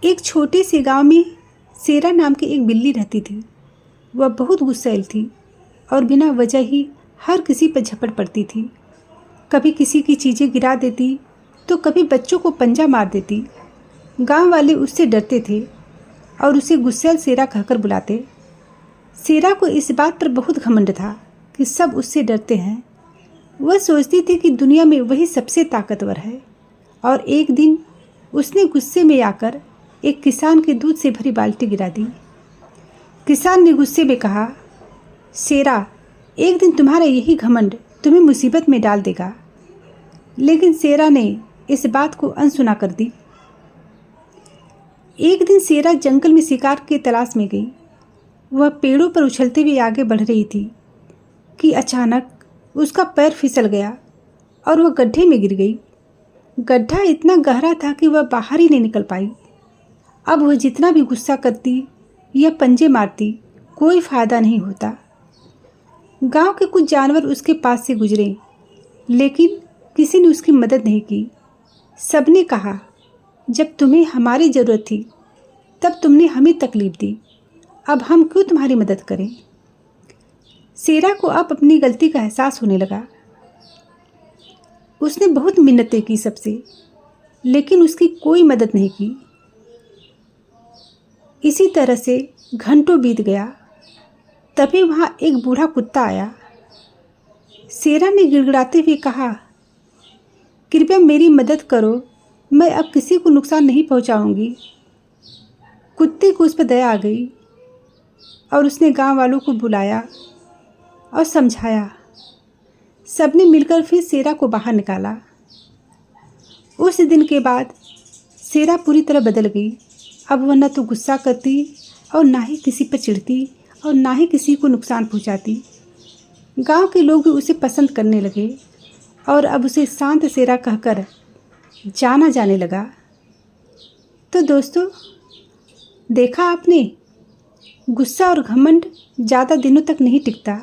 एक छोटे से गांव में शेरा नाम की एक बिल्ली रहती थी। वह बहुत गुस्सैल थी और बिना वजह ही हर किसी पर झपट पड़ती थी। कभी किसी की चीज़ें गिरा देती तो कभी बच्चों को पंजा मार देती। गांव वाले उससे डरते थे और उसे गुस्सैल शेरा कहकर बुलाते। शेरा को इस बात पर बहुत घमंड था कि सब उससे डरते हैं। वह सोचती थी कि दुनिया में वही सबसे ताकतवर है। और एक दिन उसने गुस्से में आकर एक किसान के दूध से भरी बाल्टी गिरा दी। किसान ने गुस्से में कहा, शेरा, एक दिन तुम्हारा यही घमंड तुम्हें मुसीबत में डाल देगा। लेकिन शेरा ने इस बात को अनसुना कर दी। एक दिन शेरा जंगल में शिकार की तलाश में गई। वह पेड़ों पर उछलते हुए आगे बढ़ रही थी कि अचानक उसका पैर फिसल गया और वह गड्ढे में गिर गई। गड्ढा इतना गहरा था कि वह बाहर ही नहीं निकल पाई। अब वह जितना भी गुस्सा करती या पंजे मारती, कोई फायदा नहीं होता। गांव के कुछ जानवर उसके पास से गुजरे, लेकिन किसी ने उसकी मदद नहीं की। सबने कहा, जब तुम्हें हमारी ज़रूरत थी तब तुमने हमें तकलीफ़ दी, अब हम क्यों तुम्हारी मदद करें। शेरा को अब अपनी गलती का एहसास होने लगा। उसने बहुत मिन्नतें की सबसे, लेकिन उसकी कोई मदद नहीं की। इसी तरह से घंटों बीत गया। तभी वहाँ एक बूढ़ा कुत्ता आया। शेरा ने गिड़गिड़ाते हुए कहा, कृपया मेरी मदद करो, मैं अब किसी को नुकसान नहीं पहुँचाऊँगी। कुत्ते को उस पर दया आ गई और उसने गांव वालों को बुलाया और समझाया। सबने मिलकर फिर शेरा को बाहर निकाला। उस दिन के बाद शेरा पूरी तरह बदल गई। अब वह न तो गुस्सा करती और ना ही किसी पर चिढ़ती और ना ही किसी को नुकसान पहुंचाती। गांव के लोग भी उसे पसंद करने लगे और अब उसे शांत शेरा कहकर जाना जाने लगा। तो दोस्तों, देखा आपने, गुस्सा और घमंड ज़्यादा दिनों तक नहीं टिकता।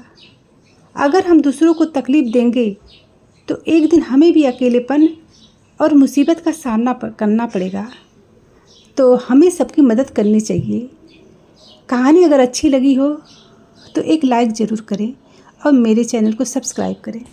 अगर हम दूसरों को तकलीफ़ देंगे तो एक दिन हमें भी अकेलेपन और मुसीबत का सामना करना पड़ेगा। तो हमें सबकी मदद करनी चाहिए। कहानी अगर अच्छी लगी हो तो एक लाइक ज़रूर करें और मेरे चैनल को सब्सक्राइब करें।